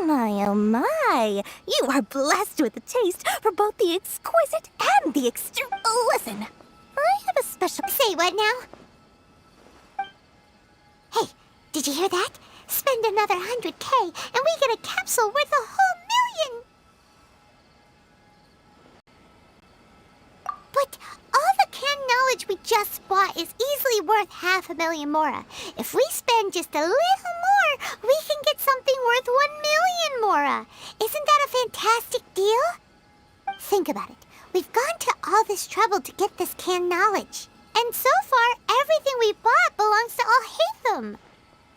My, oh my! You are blessed with a taste for both the exquisite and the Listen, I have a special... Say what now? Hey, did you hear that? Spend another 100K and we get a capsule worth a whole million! But all the canned knowledge we just bought is easily worth 500,000 mora. If we spend just a little more, we can get something worth 1,000,000 mora. Isn't that a fantastic deal? Think about it. We've gone to all this trouble to get this canned knowledge. And so far, everything we bought belongs to Alhaitham.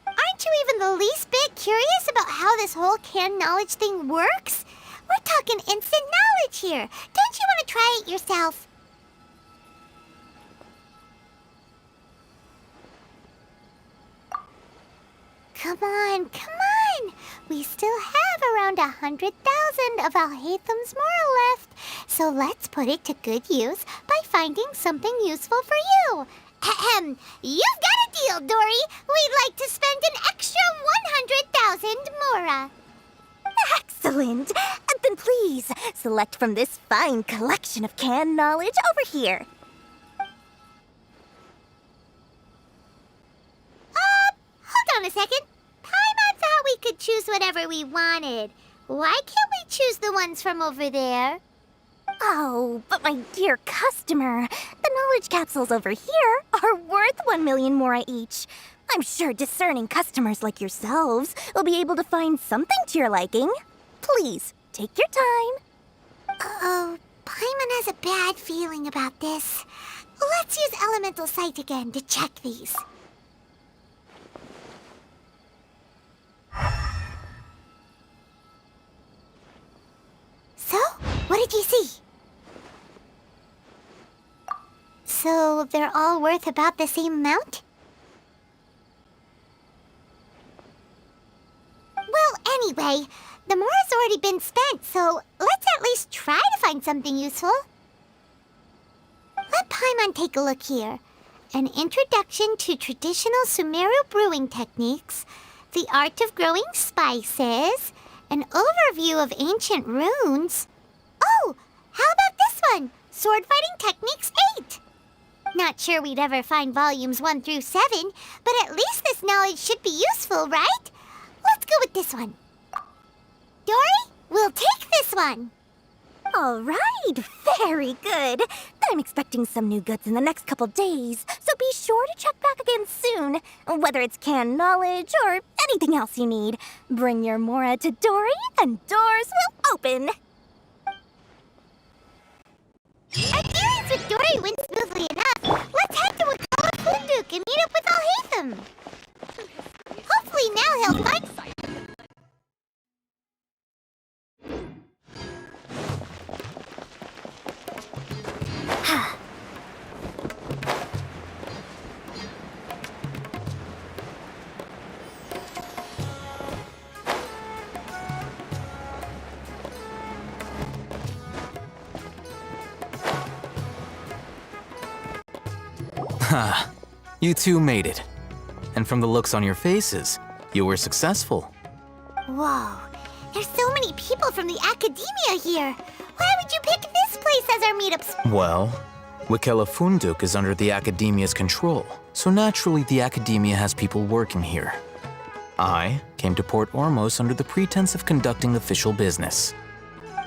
Aren't you even the least bit curious about how this whole canned knowledge thing works? We're talking instant knowledge here. Don't you want to try it yourself? Come on, come on! We still have around 100,000 of Alhaitham's mora left, so let's put it to good use by finding something useful for you. Ahem! You've got a deal, Dory! We'd like to spend an extra 100,000 mora. Excellent! Then please, select from this fine collection of canned knowledge over here. Hold on a second. Paimon thought we could choose whatever we wanted. Why can't we choose the ones from over there? Oh, but my dear customer, the knowledge capsules over here are worth 1,000,000 mora each. I'm sure discerning customers like yourselves will be able to find something to your liking. Please, take your time. Uh-oh, Paimon has a bad feeling about this. Let's use Elemental Sight again to check these. So, what did you see? So, they're all worth about the same amount? Well, anyway, the mora's already been spent, so let's at least try to find something useful. Let Paimon take a look here. An introduction to traditional Sumeru brewing techniques, the art of growing spices, an overview of ancient runes. Oh, how about this one? Sword Fighting Techniques 8. Not sure we'd ever find volumes 1 through 7, but at least this knowledge should be useful, right? Let's go with this one. Dory, we'll take this one. All right, very good. I'm expecting some new goods in the next couple days, so be sure to check back again soon. Whether it's canned knowledge or anything else you need, bring your mora to Dory and doors will open. Our dealings with Dory went smoothly enough. Let's head to Wakala Funduk and meet up with Alhaitham. Hopefully now he'll find... Ha! You two made it. And from the looks on your faces, you were successful. Whoa, there's so many people from the academia here. Why would you pick this place as our meetup spot? Well, Wakela Funduk is under the academia's control, so naturally the academia has people working here. I came to Port Ormos under the pretense of conducting official business.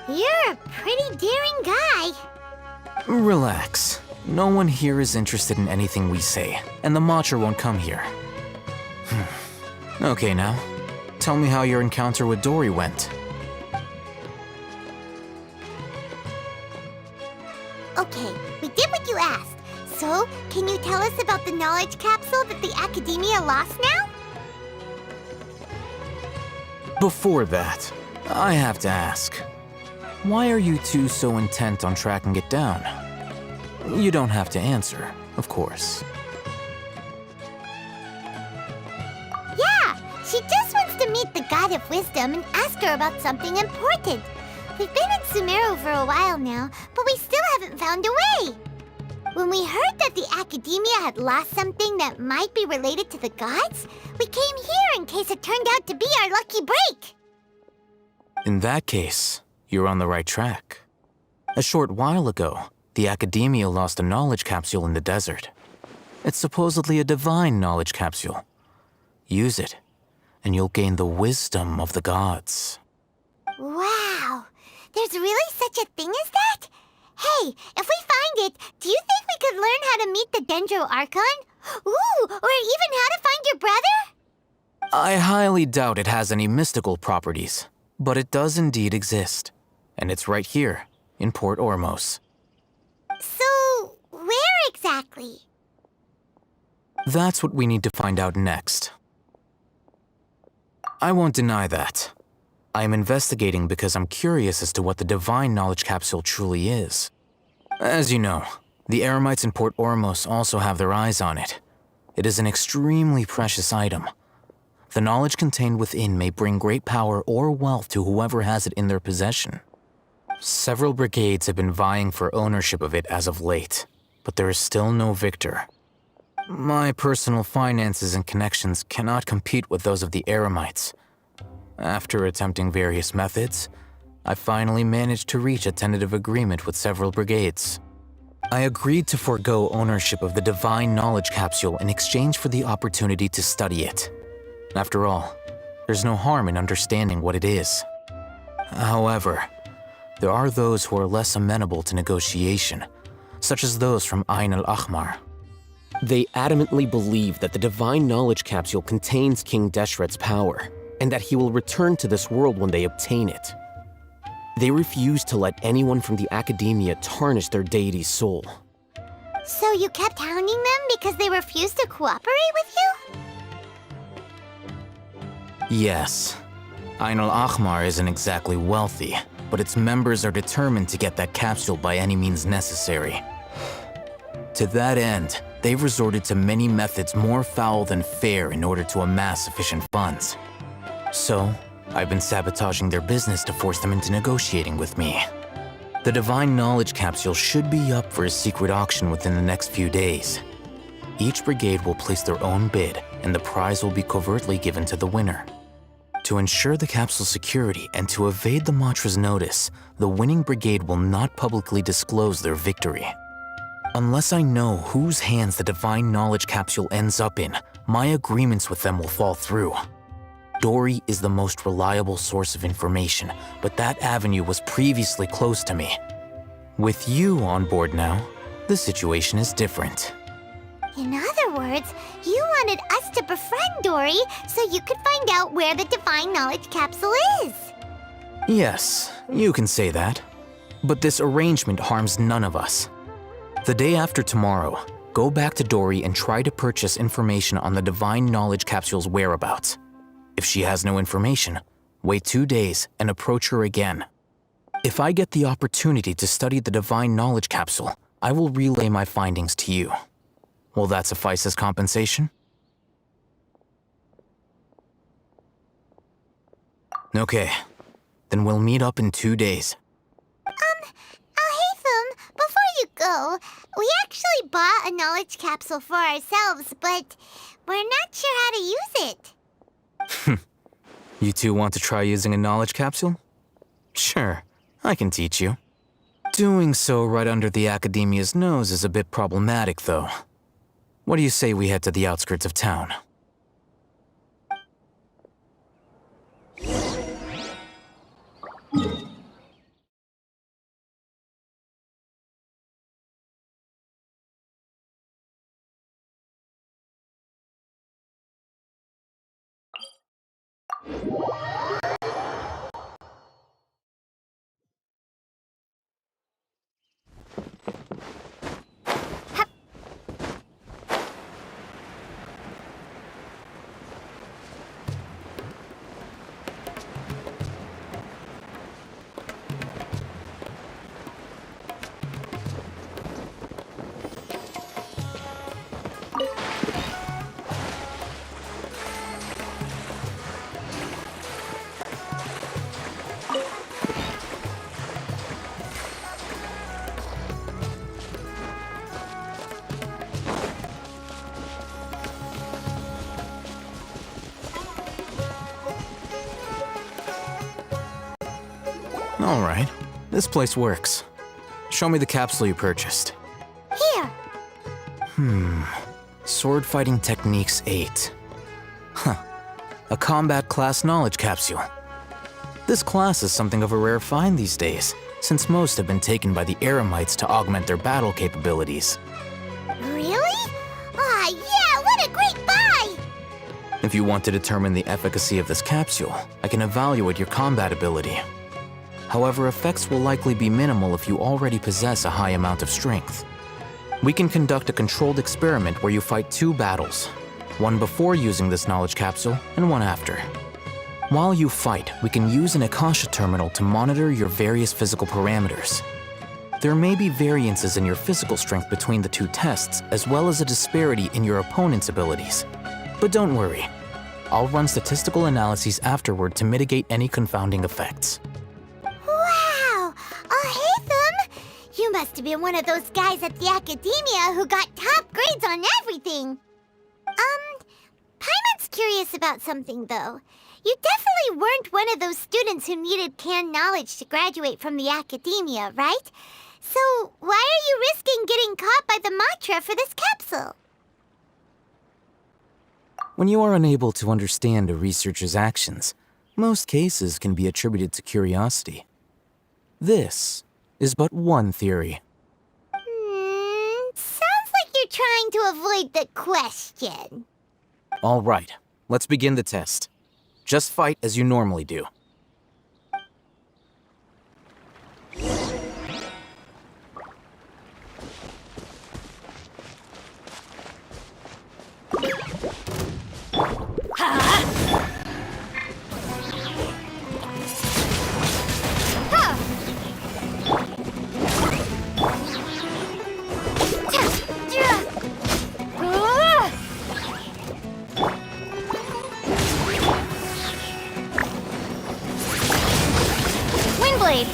You're a pretty daring guy. Relax. No one here is interested in anything we say, and the Matcher won't come here. Okay now, tell me how your encounter with Dory went. Okay, we did what you asked. So, can you tell us about the knowledge capsule that the academia lost now? Before that, I have to ask, why are you two so intent on tracking it down? You don't have to answer, of course. Yeah, she just wants to meet the God of Wisdom and ask her about something important. We've been in Sumeru for a while now, but we still haven't found a way. When we heard that the academia had lost something that might be related to the gods, we came here in case it turned out to be our lucky break. In that case, you're on the right track. A short while ago, the Academia lost a knowledge capsule in the desert. It's supposedly a divine knowledge capsule. Use it, and you'll gain the wisdom of the gods. Wow! There's really such a thing as that? Hey, if we find it, do you think we could learn how to meet the Dendro Archon? Ooh, or even how to find your brother? I highly doubt it has any mystical properties, but it does indeed exist. And it's right here, in Port Ormos. So, where exactly? That's what we need to find out next. I won't deny that. I am investigating because I'm curious as to what the divine knowledge capsule truly is. As you know, the Eremites in Port Ormos also have their eyes on it. It is an extremely precious item. The knowledge contained within may bring great power or wealth to whoever has it in their possession. Several brigades have been vying for ownership of it as of late, but there is still no victor. My personal finances and connections cannot compete with those of the Eremites. After attempting various methods, I finally managed to reach a tentative agreement with several brigades. I agreed to forego ownership of the divine knowledge capsule in exchange for the opportunity to study it. After all, there's no harm in understanding what it is. However, there are those who are less amenable to negotiation, such as those from Ain al-Ahmar. They adamantly believe that the divine knowledge capsule contains King Deshret's power, and that he will return to this world when they obtain it. They refuse to let anyone from the Academia tarnish their deity's soul. So you kept hounding them because they refused to cooperate with you? Yes. Ain al-Ahmar isn't exactly wealthy, but its members are determined to get that capsule by any means necessary. To that end, they've resorted to many methods more foul than fair in order to amass sufficient funds. So, I've been sabotaging their business to force them into negotiating with me. The divine knowledge capsule should be up for a secret auction within the next few days. Each brigade will place their own bid, and the prize will be covertly given to the winner. To ensure the capsule's security and to evade the Matra's notice, the winning brigade will not publicly disclose their victory. Unless I know whose hands the divine knowledge capsule ends up in, my agreements with them will fall through. Dory is the most reliable source of information, but that avenue was previously closed to me. With you on board now, the situation is different. In other words, you wanted us to befriend Dory so you could find out where the divine knowledge capsule is. Yes, you can say that. But this arrangement harms none of us. The day after tomorrow, go back to Dory and try to purchase information on the divine knowledge capsule's whereabouts. If she has no information, wait 2 days and approach her again. If I get the opportunity to study the divine knowledge capsule, I will relay my findings to you. Will that suffice as compensation? Okay, then we'll meet up in 2 days. Alhaitham, before you go, we actually bought a knowledge capsule for ourselves, but we're not sure how to use it. You two want to try using a knowledge capsule? Sure, I can teach you. Doing so right under the Academia's nose is a bit problematic, though. What do you say we head to the outskirts of town? All right, this place works. Show me the capsule you purchased. Here. Sword Fighting Techniques 8. Huh. A combat class knowledge capsule. This class is something of a rare find these days, since most have been taken by the Eremites to augment their battle capabilities. Really? Ah, yeah, what a great buy! If you want to determine the efficacy of this capsule, I can evaluate your combat ability. However, effects will likely be minimal if you already possess a high amount of strength. We can conduct a controlled experiment where you fight 2 battles, one before using this knowledge capsule and one after. While you fight, we can use an Akasha terminal to monitor your various physical parameters. There may be variances in your physical strength between the 2 tests, as well as a disparity in your opponent's abilities. But don't worry, I'll run statistical analyses afterward to mitigate any confounding effects. Wow! Hatham! You must have been one of those guys at the academia who got top grades on everything. Paimon's curious about something, though. You definitely weren't one of those students who needed canned knowledge to graduate from the academia, right? So why are you risking getting caught by the Matra for this capsule? When you are unable to understand a researcher's actions, most cases can be attributed to curiosity. This is but one theory. Sounds like you're trying to avoid the question. All right, let's begin the test. Just fight as you normally do. Windblade!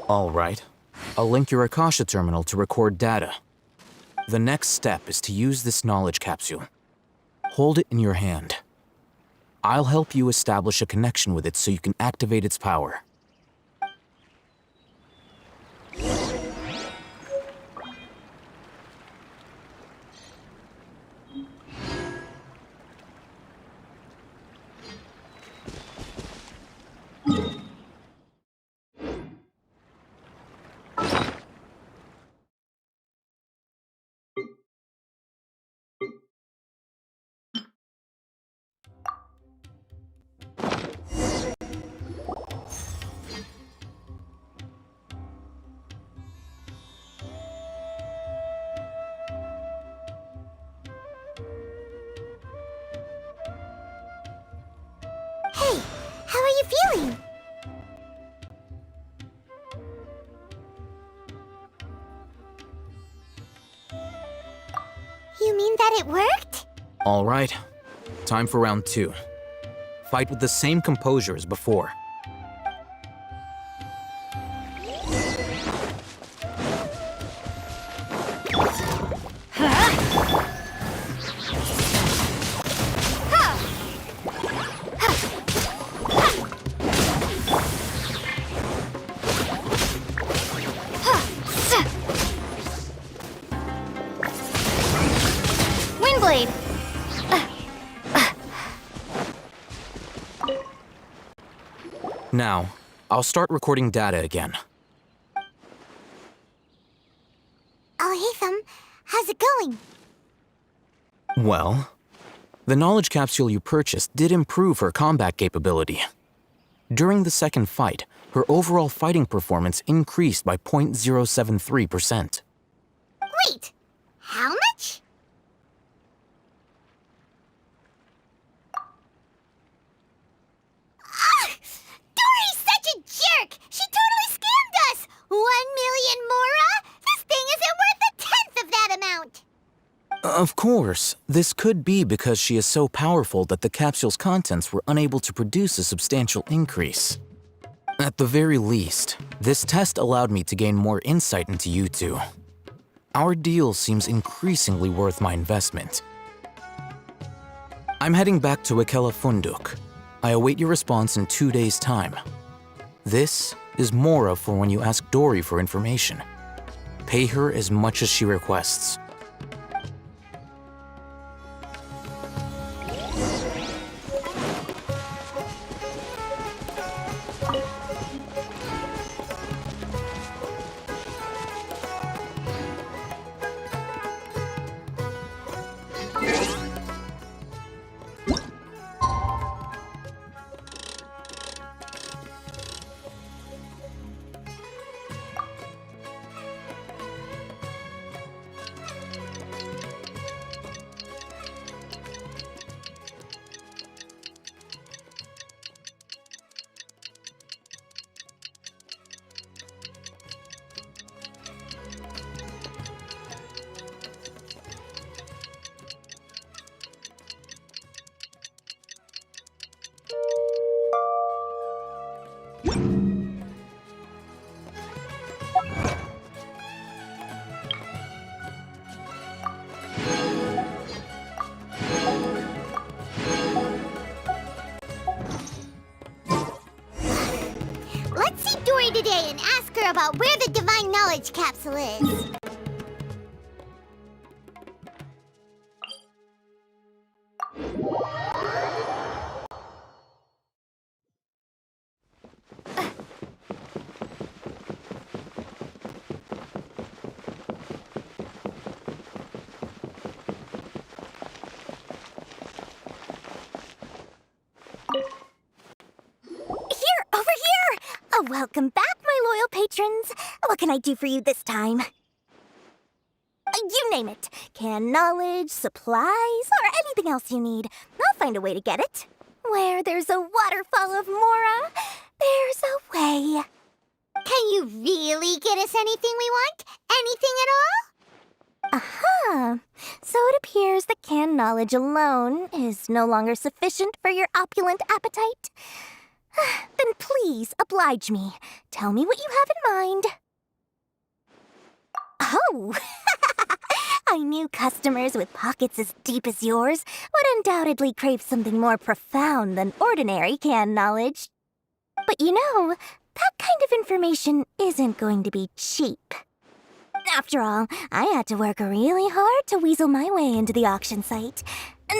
All right, I'll link your Akasha terminal to record data. The next step is to use this knowledge capsule. Hold it in your hand. I'll help you establish a connection with it so you can activate its power. Hey, how are you feeling? You mean that it worked? All right, time for round 2. Fight with the same composure as before. Windblade! Now, I'll start recording data again. Hatham, how's it going? Well, the knowledge capsule you purchased did improve her combat capability. During the second fight, her overall fighting performance increased by 0.073%. Wait, how much? Dory's such a jerk! She totally scammed us! 1 million mora? This thing isn't worth a tenth of that amount! Of course, this could be because she is so powerful that the capsule's contents were unable to produce a substantial increase. At the very least, this test allowed me to gain more insight into you two. Our deal seems increasingly worth my investment. I'm heading back to Ikela Funduk. I await your response in 2 days' time. This is Mora for when you ask Dory for information. Pay her as much as she requests. Let's see Dory today and ask her about where the Divine Knowledge Capsule is. Welcome back, my loyal patrons. What can I do for you this time? You name it. Canned knowledge, supplies, or anything else you need. I'll find a way to get it. Where there's a waterfall of Mora, there's a way. Can you really get us anything we want? Anything at all? Aha! So it appears that canned knowledge alone is no longer sufficient for your opulent appetite. Then please oblige me. Tell me what you have in mind. Oh! I knew customers with pockets as deep as yours would undoubtedly crave something more profound than ordinary canned knowledge. But you know, that kind of information isn't going to be cheap. After all, I had to work really hard to weasel my way into the auction site.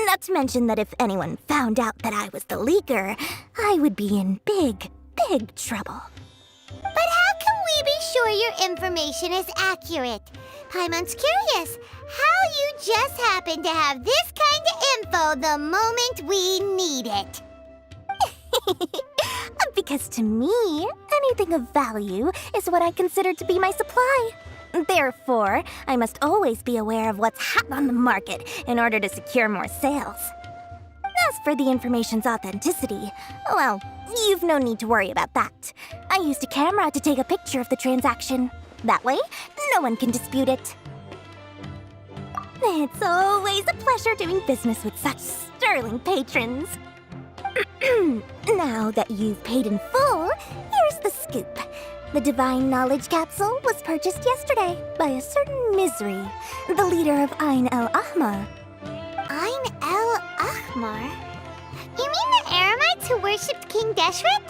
Not to mention that if anyone found out that I was the leaker, I would be in big, big trouble. But how can we be sure your information is accurate? Paimon's curious how you just happen to have this kind of info the moment we need it. Because to me, anything of value is what I consider to be my supply. Therefore, I must always be aware of what's hot on the market in order to secure more sales. As for the information's authenticity, well, you've no need to worry about that. I used a camera to take a picture of the transaction. That way, no one can dispute it. It's always a pleasure doing business with such sterling patrons. Now that you've paid in full, here's the scoop. The Divine Knowledge Capsule was purchased yesterday by a certain Misery, the leader of Ain el Ahmar. Ain el Ahmar? You mean the Aramites who worshipped King Deshret?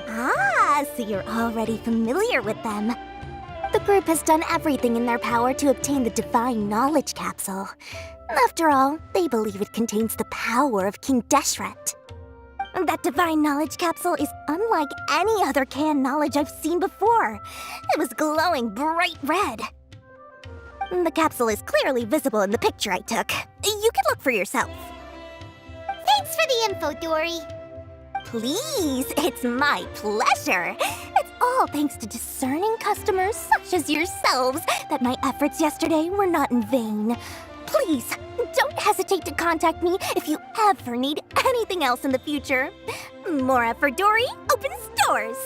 Ah, so you're already familiar with them. The group has done everything in their power to obtain the Divine Knowledge Capsule. After all, they believe it contains the power of King Deshret. That Divine Knowledge Capsule is unlike any other canned knowledge I've seen before. It was glowing bright red. The capsule is clearly visible in the picture I took. You can look for yourself. Thanks for the info, Dory. Please, it's my pleasure. It's all thanks to discerning customers such as yourselves that my efforts yesterday were not in vain. Please, don't hesitate to contact me if you ever need anything else in the future. Mora for Dory opens doors.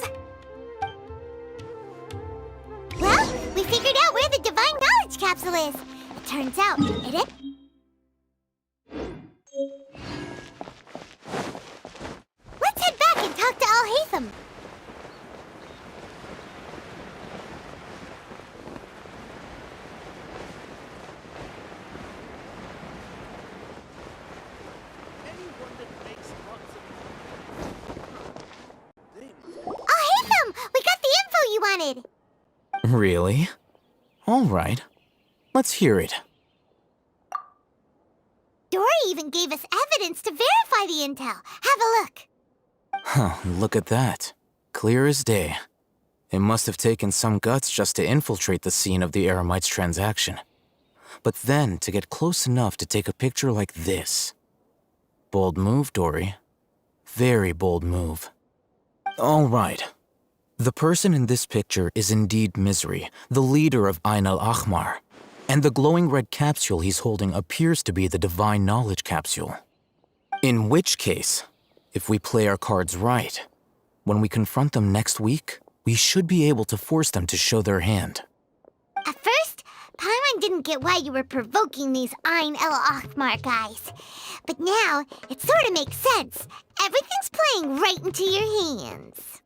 Well, we figured out where the Divine Knowledge Capsule is. It turns out it... Let's head back and talk to Al-Haytham. good. Really? All right. Let's hear it. Dory even gave us evidence to verify the intel. Have a look. Huh, look at that. Clear as day. It must have taken some guts just to infiltrate the scene of the Eremites transaction. But then to get close enough to take a picture like this. Bold move, Dory. Very bold move. All right. The person in this picture is indeed Misery, the leader of Ain al-Ahmar. And the glowing red capsule he's holding appears to be the Divine Knowledge Capsule. In which case, if we play our cards right, when we confront them next week, we should be able to force them to show their hand. At first, Paimon didn't get why you were provoking these Ain el-Ahmar guys. But now, it sort of makes sense. Everything's playing right into your hands.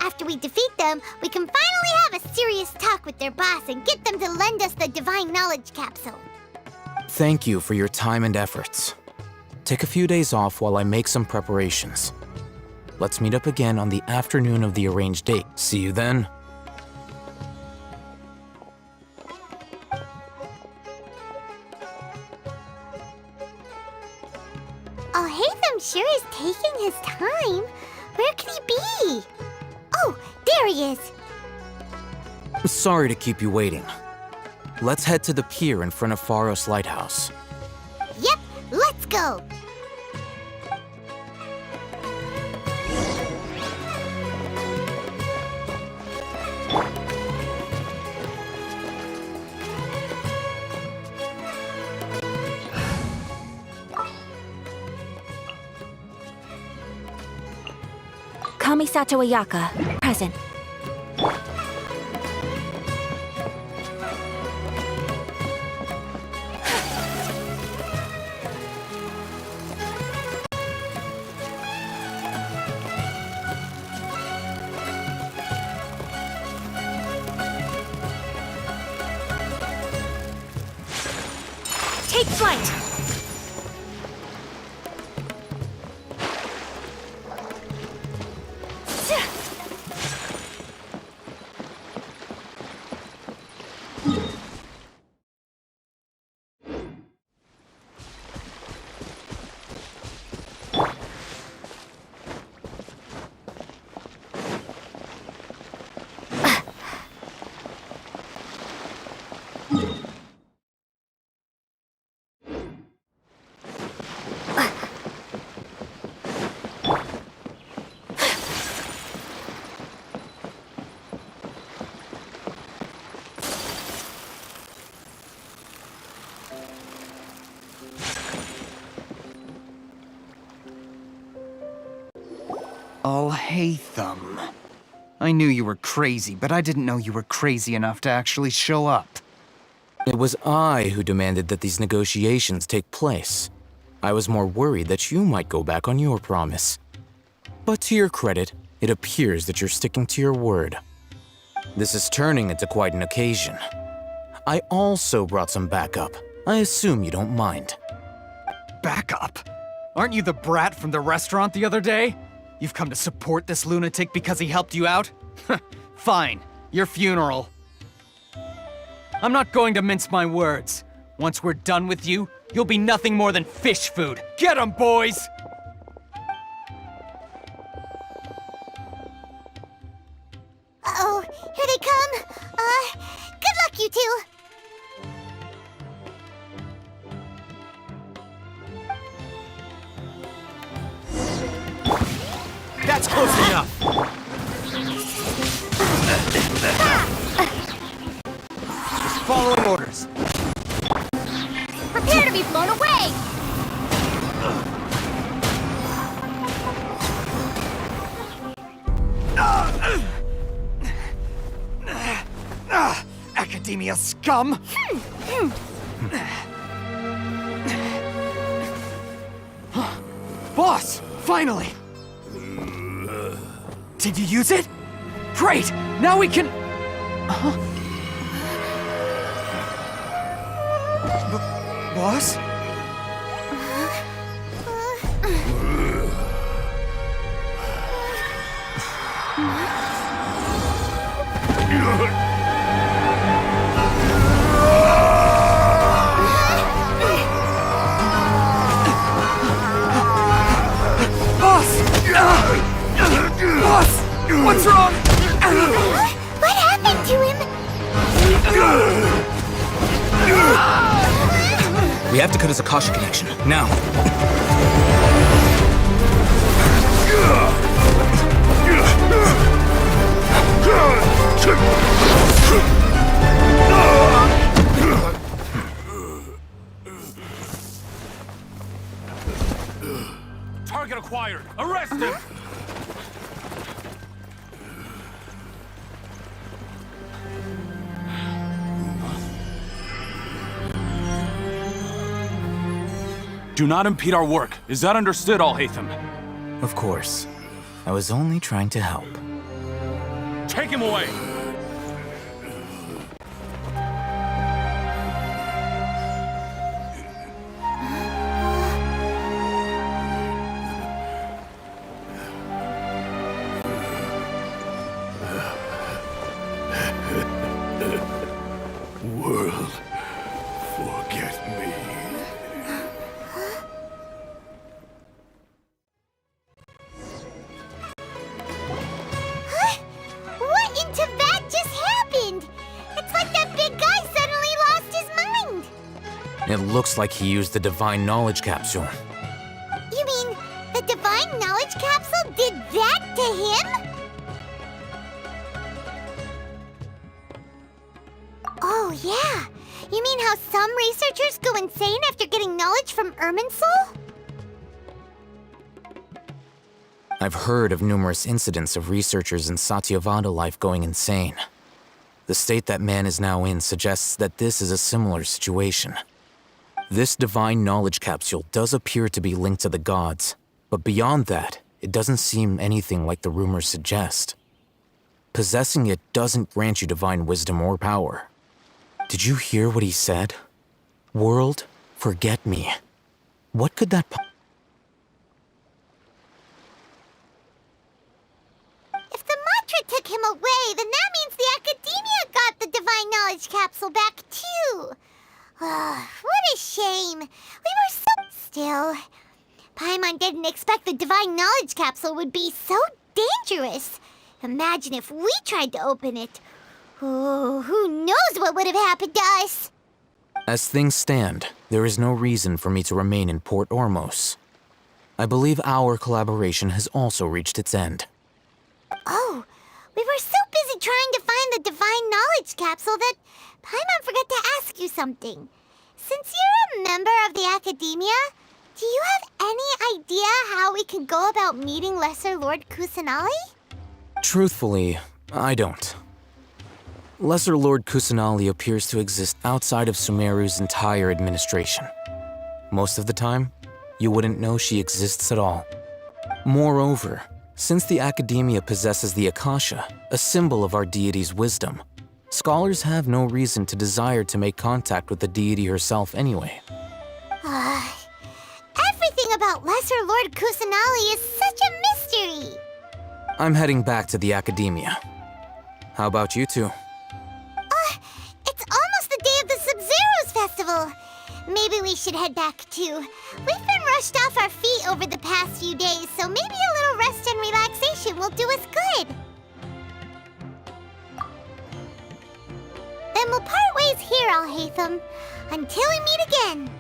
After we defeat them, we can finally have a serious talk with their boss and get them to lend us the Divine Knowledge Capsule. Thank you for your time and efforts. Take a few days off while I make some preparations. Let's meet up again on the afternoon of the arranged date. See you then. Oh, Hatham sure is taking his time. Where could he be? Oh, there he is. Sorry to keep you waiting. Let's head to the pier in front of Pharos Lighthouse. Yep, let's go. Kamisato Ayaka, present. Take flight! Al-Haytham. I knew you were crazy, but I didn't know you were crazy enough to actually show up. It was I who demanded that these negotiations take place. I was more worried that you might go back on your promise. But to your credit, it appears that you're sticking to your word. This is turning into quite an occasion. I also brought some backup. I assume you don't mind. Backup? Aren't you the brat from the restaurant the other day? You've come to support this lunatic because he helped you out? Fine, your funeral. I'm not going to mince my words. Once we're done with you, you'll be nothing more than fish food. Get 'em, boys! Uh-oh, here they come. Good luck, you two. That's close enough! Just following orders. Prepare to be blown away! Academia scum! Boss! Finally! Did you use it? Great! Now we can... Boss? Boss! Boss! What's wrong? What happened to him? We have to cut his Akasha connection, now. Target acquired! Arrest him! Do not impede our work. Is that understood, Al-Haytham? Of course. I was only trying to help. Take him away! World, forget me. What into that just happened? It's like that big guy suddenly lost his mind. It looks like he used the Divine Knowledge Capsule. You mean the Divine Knowledge Capsule did that to him? Oh, yeah. You mean how some researchers go insane after getting knowledge from Irminsul? I've heard of numerous incidents of researchers in Satyavada life going insane. The state that man is now in suggests that this is a similar situation. This Divine Knowledge Capsule does appear to be linked to the gods, but beyond that, it doesn't seem anything like the rumors suggest. Possessing it doesn't grant you divine wisdom or power. Did you hear what he said? World, forget me. What could that If the mantra took him away, then that means the Academia got the Divine Knowledge Capsule back too. What a shame. We were so... Still, Paimon didn't expect the Divine Knowledge Capsule would be so dangerous. Imagine if we tried to open it. Oh, who knows what would have happened to us? As things stand, there is no reason for me to remain in Port Ormos. I believe our collaboration has also reached its end. Oh, we were so busy trying to find the Divine Knowledge Capsule that Paimon forgot to ask you something. Since you're a member of the Academia, do you have any idea how we can go about meeting Lesser Lord Kusanali? Truthfully, I don't. Lesser Lord Kusanali appears to exist outside of Sumeru's entire administration. Most of the time, you wouldn't know she exists at all. Moreover, since the Academia possesses the Akasha, a symbol of our deity's wisdom, scholars have no reason to desire to make contact with the deity herself anyway. Everything about Lesser Lord Kusanali is such a mystery. I'm heading back to the Academia. How about you two? It's almost the day of the Sub-Zero's festival. Maybe we should head back too. We've been rushed off our feet over the past few days, so maybe a little rest and relaxation will do us good. Then we'll part ways here, Al-Haytham, until we meet again.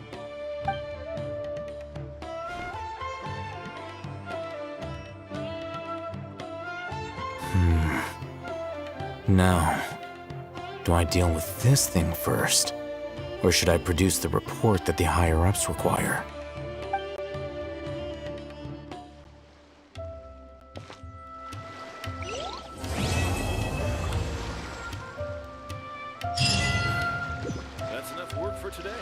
Now, do I deal with this thing first? Or should I produce the report that the higher-ups require? That's enough work for today.